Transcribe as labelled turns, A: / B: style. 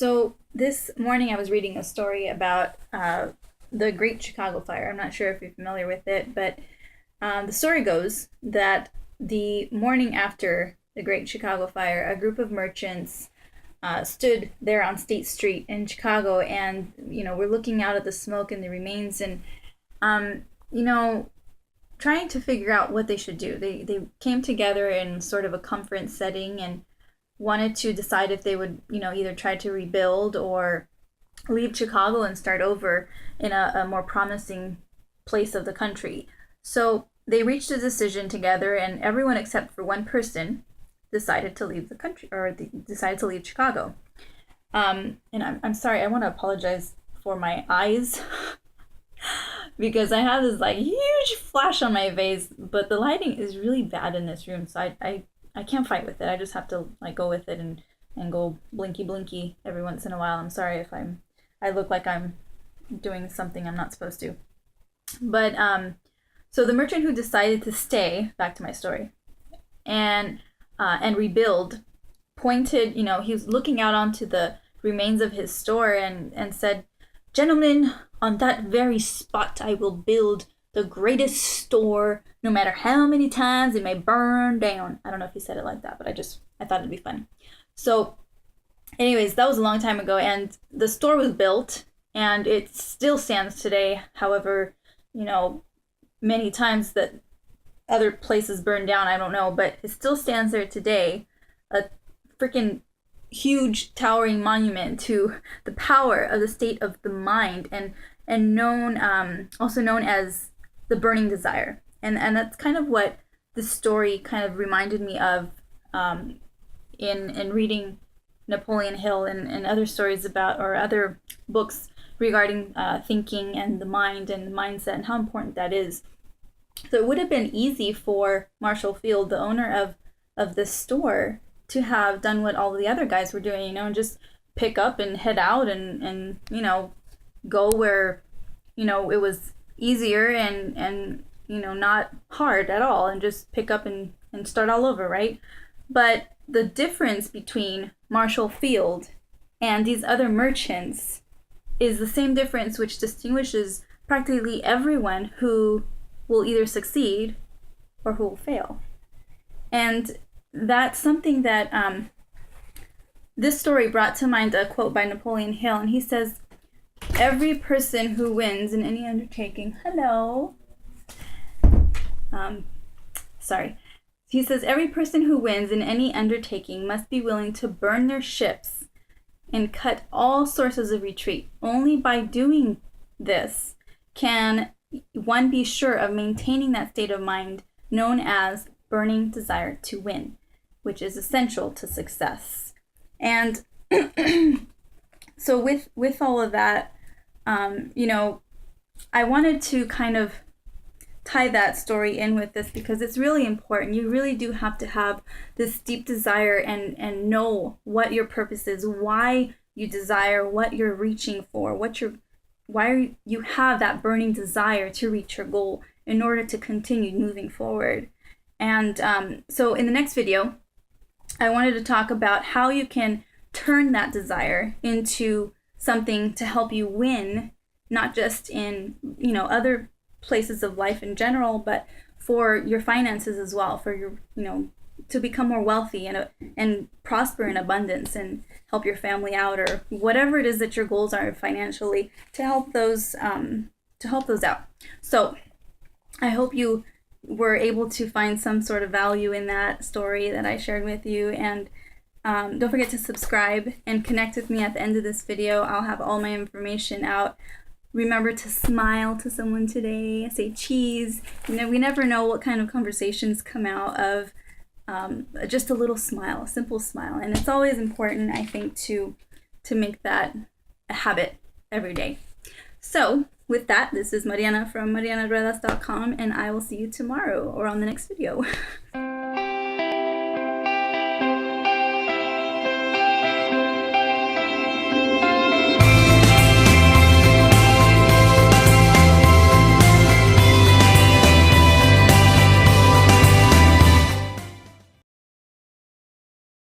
A: So this morning I was reading a story about the Great Chicago Fire. I'm not sure if you're familiar with it, but the story goes that the morning after the Great Chicago Fire, a group of merchants stood there on State Street in Chicago, and we're looking out at the smoke and the remains, and um, you know, trying to figure out what they should do. They came together in sort of a conference setting and wanted to decide if they would, either try to rebuild or leave Chicago and start over in a more promising place of the country. So they reached a decision together, and everyone except for one person decided to leave the country, or decided to leave Chicago. And I'm sorry, I want to apologize for my eyes because I have this like huge flash on my face, but the lighting is really bad in this room, so I can't fight with it. I just have to like go with it and go blinky blinky every once in a while. I'm sorry if I look like I'm doing something I'm not supposed to. But so the merchant who decided to stay, back to my story, and rebuild, pointed, he was looking out onto the remains of his store and said, "Gentlemen, on that very spot I will build the greatest store, no matter how many times it may burn down." I don't know if he said it like that, but I thought it'd be fun. So anyways, that was a long time ago, and the store was built, and it still stands today. However, many times that other places burned down, I don't know, but it still stands there today. A freaking huge towering monument to the power of the state of the mind, and also known as the burning desire. And that's kind of what this story kind of reminded me of in reading Napoleon Hill and other stories about, or other books regarding thinking and the mind and the mindset and how important that is. So it would have been easy for Marshall Field, the owner of this store, to have done what all the other guys were doing, and just pick up and head out and go where, it was easier and not hard at all, and just pick up and start all over, right? But the difference between Marshall Field and these other merchants is the same difference which distinguishes practically everyone who will either succeed or who will fail. And that's something that this story brought to mind, a quote by Napoleon Hill, and he says, "Every person who wins in any undertaking," he says, "Every person who wins in any undertaking must be willing to burn their ships and cut all sources of retreat. Only by doing this can one be sure of maintaining that state of mind known as burning desire to win, which is essential to success." And so with all of that, I wanted to kind of tie that story in with this because it's really important. You really do have to have this deep desire and know what your purpose is, why you desire, what you're reaching for, why you have that burning desire to reach your goal in order to continue moving forward. And so in the next video, I wanted to talk about how you can turn that desire into something to help you win, not just in, other places of life in general, but for your finances as well, for your, to become more wealthy and prosper in abundance and help your family out, or whatever it is that your goals are financially, to help those out. So I hope you were able to find some sort of value in that story that I shared with you, and don't forget to subscribe and connect with me at the end of this video. I'll have all my information out. Remember to smile to someone today. Say cheese. We never know what kind of conversations come out of just a little smile, a simple smile. And it's always important, I think, to make that a habit every day. So with that, this is Mariana from marianaruedas.com, and I will see you tomorrow or on the next video.